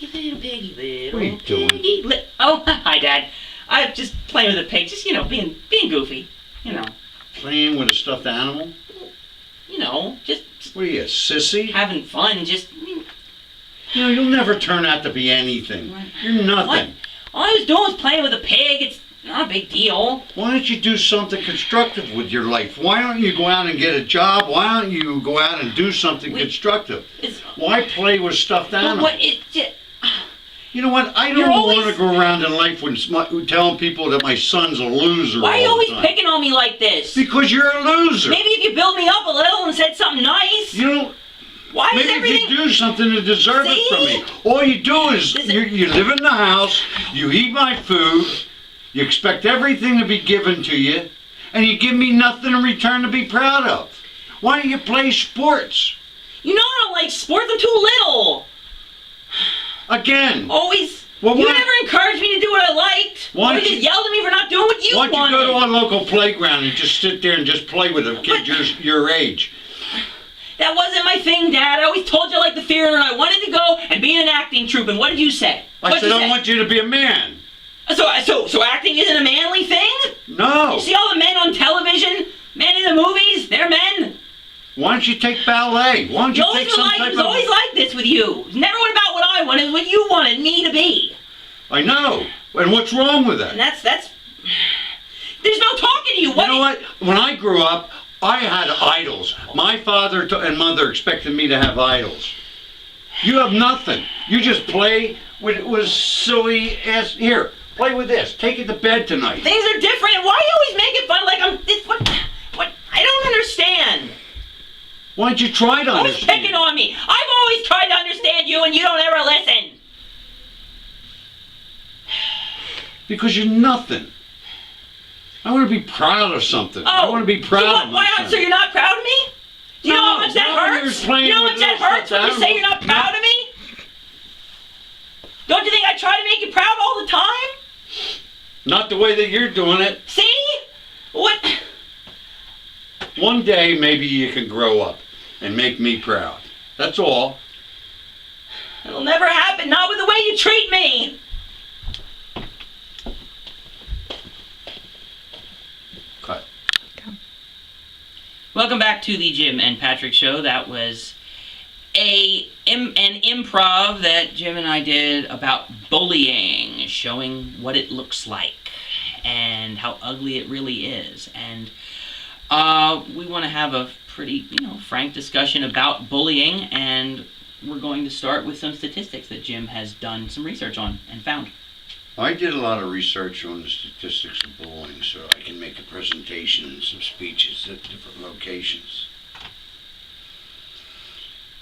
little piggy, little What are you doing? piggy. Oh, hi, Dad. I'm just playing with a pig, just, being goofy, Playing with a stuffed animal? Just What are you, a sissy? having fun, just... You'll never turn out to be anything. You're nothing. What? All I was doing was playing with a pig. It's not a big deal. Why don't you do something constructive with your life? Why don't you go out and get a job? Why don't you go out and do something constructive? Why play with stuffed animals? You know what? I don't want to go around in life telling people that my son's a loser. Why are you always picking on me like this? Because you're a loser. Maybe if you build me up a little and said something nice. Why is maybe everything... if you do something to deserve it from me. All you do is you live in the house, you eat my food, you expect everything to be given to you, and you give me nothing in return to be proud of. Why don't you play sports? You know I don't like sports. I'm too little. Again. Always. Well, you never encouraged me to do what I liked. You just yelled at me for not doing what you wanted. Why don't you go to our local playground and just sit there and just play with a kid your age? That wasn't my thing, Dad. I always told you I liked the theater and I wanted to go and be in an acting troupe. And what did you say? I said I want you to be a man. So acting isn't a manly thing? No. You see all the men on television? Men in the movies? They're men. Why don't you take ballet? Why don't you take some type of... It was always like this with you. It was never about what I wanted. It was what you wanted me to be. I know. And what's wrong with that? And that's... There's no talking to you. You know what? When I grew up, I had idols. My father and mother expected me to have idols. You have nothing. You just play with silly ass... Here, play with this. Take it to bed tonight. Things are different. Why are you always making fun like I'm... What? I don't understand. Why don't you try to understand? Always picking on me. I've always tried to understand you and you don't ever listen. Because you're nothing. I want to be proud of something. I want to be proud of myself. So you're not proud of me? Do you know how much that hurts? Do you know how much that hurts when you say you're not proud of me? Don't you think I try to make you proud all the time? Not the way that you're doing it. See? What? One day, maybe you can grow up and make me proud. That's all. It'll never happen. Not with the way you treat me. Cut. Welcome back to the Jim and Patrick Show. That was an improv that Jim and I did about bullying, showing what it looks like and how ugly it really is. And we want to have a pretty, frank discussion about bullying, and we're going to start with some statistics that Jim has done some research on and found. I did a lot of research on the statistics of bullying, so I can make a presentation and some speeches at different locations.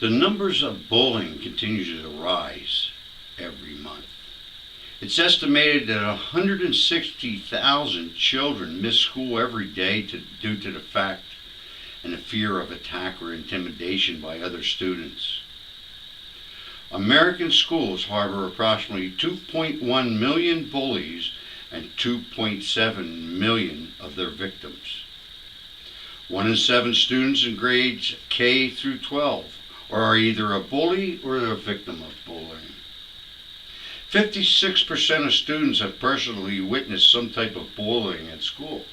The numbers of bullying continue to rise every month. It's estimated that 160,000 children miss school every day due to the fact and the fear of attack or intimidation by other students. American schools harbor approximately 2.1 million bullies and 2.7 million of their victims. 1 in 7 students in grades K through 12 are either a bully or a victim of bullying. 56% of students have personally witnessed some type of bullying at school.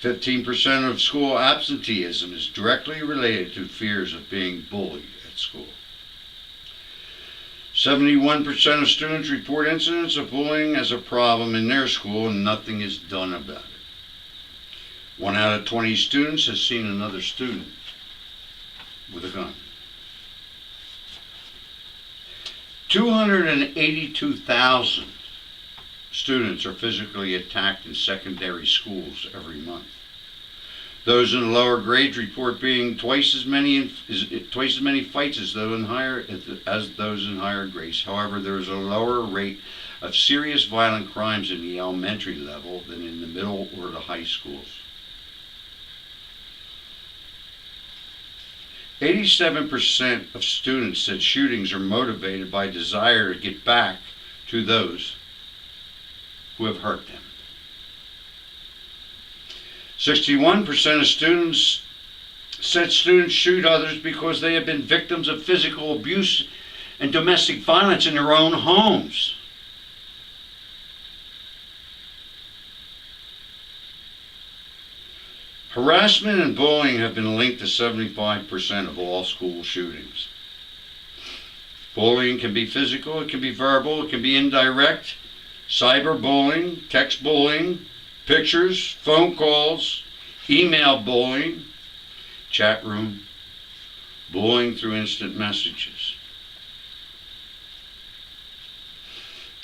15% of school absenteeism is directly related to fears of being bullied at school. 71% of students report incidents of bullying as a problem in their school and nothing is done about it. 1 out of 20 students has seen another student with a gun. 282,000 students are physically attacked in secondary schools every month. Those in the lower grades report being twice as many fights as those in higher grades. However, there is a lower rate of serious violent crimes in the elementary level than in the middle or the high schools. 87% of students said shootings are motivated by desire to get back to those who have hurt them. 61% of students said students shoot others because they have been victims of physical abuse and domestic violence in their own homes. Harassment and bullying have been linked to 75% of all school shootings. Bullying can be physical, it can be verbal, it can be indirect, cyberbullying, text bullying, pictures, phone calls, email bullying, chat room, bullying through instant messages.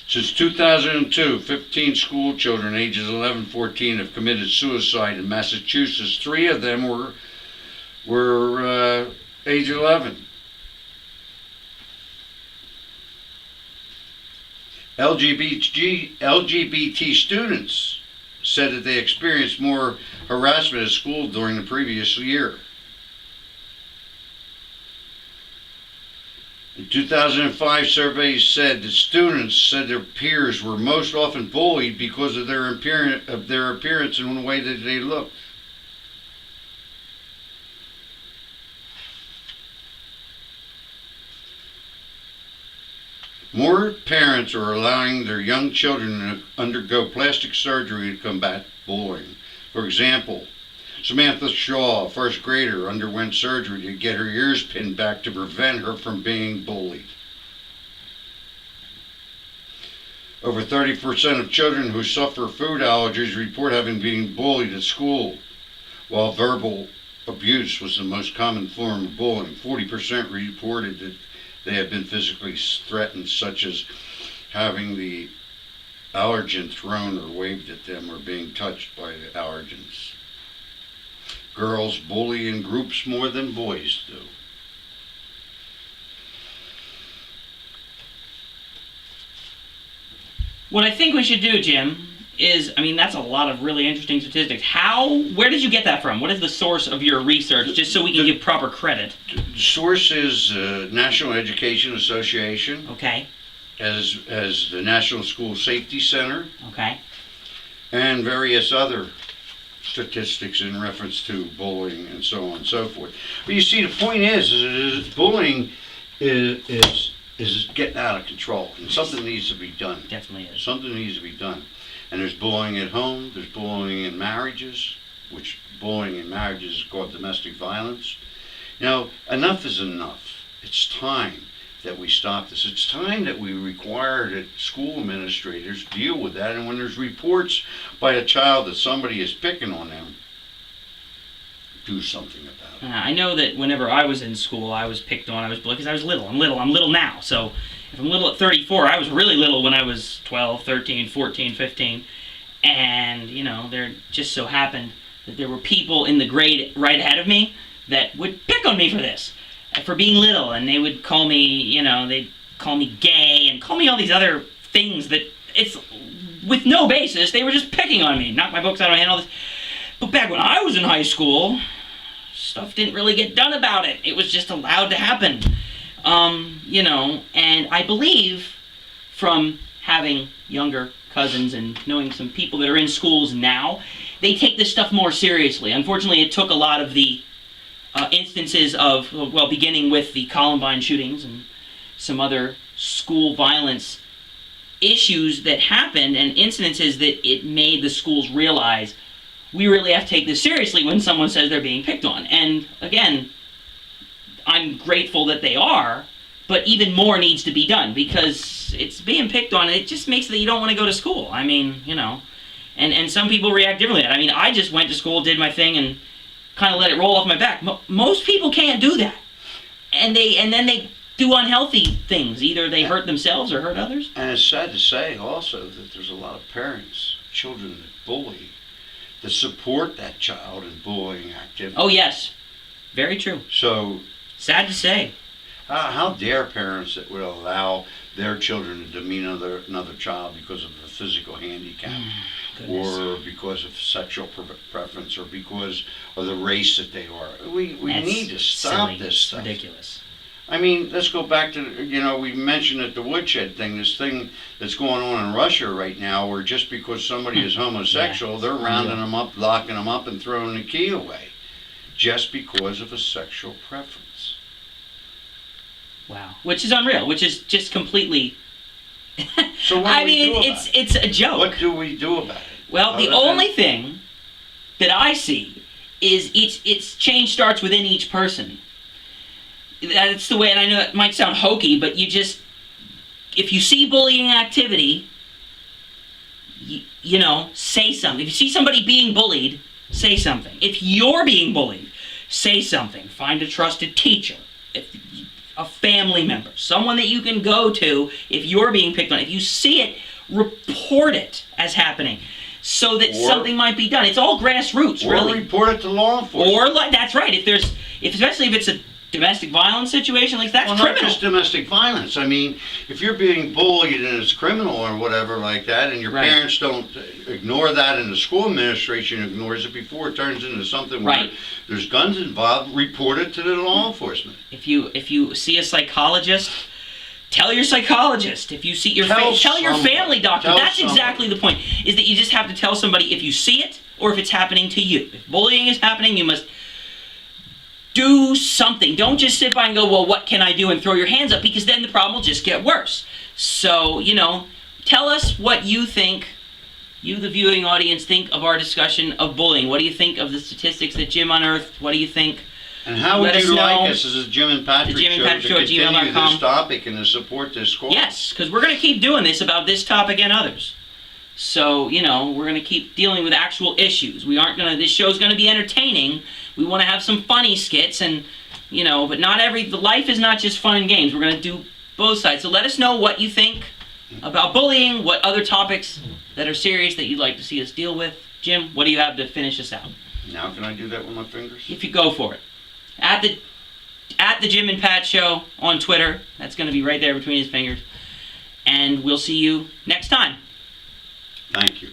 Since 2002, 15 school children ages 11-14 have committed suicide in Massachusetts. 3 of them were age 11. LGBT students said that they experienced more harassment at school during the previous year. In 2005, surveys said that students said their peers were most often bullied because of their appearance and the way that they looked. More parents are allowing their young children to undergo plastic surgery to combat bullying. For example, Samantha Shaw, a first grader, underwent surgery to get her ears pinned back to prevent her from being bullied. Over 30% of children who suffer food allergies report having been bullied at school, while verbal abuse was the most common form of bullying. 40% reported that they have been physically threatened, such as having the allergen thrown or waved at them or being touched by the allergens. Girls bully in groups more than boys do. What I think we should do, Jim, is, that's a lot of really interesting statistics. Where did you get that from? What is the source of your research, just so we can give proper credit? The source is National Education Association. Okay. As the National School Safety Center. Okay. And various other statistics in reference to bullying and so on and so forth. But you see, the point is bullying is getting out of control, and something needs to be done. Definitely is. Something needs to be done. And there's bullying at home, there's bullying in marriages, which bullying in marriages is called domestic violence. Enough is enough. It's time that we stop this. It's time that we require that school administrators deal with that, and when there's reports by a child that somebody is picking on them, do something about it. I know that whenever I was in school, I was picked on, because I was little. I'm little now, so if I'm little at 34, I was really little when I was 12, 13, 14, 15, and, there just so happened that there were people in the grade right ahead of me that would pick on me for this. For being little, and they would call me, they'd call me gay and call me all these other things that it's with no basis. They were just picking on me, knock my books out of my hand, all this. But back when I was in high school, stuff didn't really get done about it. It was just allowed to happen, and I believe from having younger cousins and knowing some people that are in schools now, they take this stuff more seriously. Unfortunately, it took a lot of the instances of, beginning with the Columbine shootings and some other school violence issues that happened and incidences that it made the schools realize we really have to take this seriously when someone says they're being picked on. And again, I'm grateful that they are, but even more needs to be done because it's being picked on and it just makes it that you don't want to go to school. And some people react differently. I just went to school, did my thing, and kind of let it roll off my back. Most people can't do that, and then they do unhealthy things. Either they hurt themselves or hurt others. And it's sad to say also that there's a lot of parents, children that bully, that support that child in bullying activity. Oh yes, very true. So sad to say. How dare parents that would allow their children to demean another child because of a physical handicap, or because of sexual preference, or because of the race that they are. We need to stop silly. This stuff. It's ridiculous. Let's go back to, we mentioned at the woodshed thing, this thing that's going on in Russia right now, where just because somebody is homosexual, they're rounding them up, locking them up, and throwing the key away, just because of a sexual preference. Wow. Which is unreal. Which is just completely. So what I do we mean, do about it? it's a joke. What do we do about it? Well, the Other only than- thing that I see is its change starts within each person. That's the way, and I know it might sound hokey, but if you see bullying activity, you know, say something. If you see somebody being bullied, say something. If you're being bullied, say something. Find a trusted teacher, a family member, someone that you can go to if you're being picked on. If you see it, report it as happening, so that something might be done. It's all grassroots, Or really. report it to law enforcement. Or that's right. Especially if it's a domestic violence situation, like that's Well, criminal. not just domestic violence. I mean, if you're being bullied and it's criminal or whatever like that, and your Right. parents don't ignore that, and the school administration ignores it before it turns into something where Right. there's guns involved, report it to the law enforcement. If you see a psychologist, tell your psychologist. If you see your tell your somebody. family doctor. Tell That's somebody. exactly the point. Is that you just have to tell somebody if you see it or if it's happening to you. If bullying is happening, you must do something. Don't just sit by and go, well, what can I do, and throw your hands up, because then the problem will just get worse. So, you know, tell us what you think, you, the viewing audience, think of our discussion of bullying. What do you think of the statistics that Jim unearthed? What do you think? And how would Let us you like know. us as a Jim and Patrick The Jim and show Patrick to Show at continue gmail.com. this topic and to support this cause? Yes, because we're going to keep doing this about this topic and others. So, you know, we're going to keep dealing with actual issues. We aren't going to, this show's going to be entertaining. We want to have some funny skits and, you know, but the life is not just fun and games. We're going to do both sides. So let us know what you think about bullying, what other topics that are serious that you'd like to see us deal with. Jim, what do you have to finish us out? Now can I do that with my fingers? If you go for it. At the Jim and Pat Show on Twitter. That's going to be right there between his fingers. And we'll see you next time. Thank you.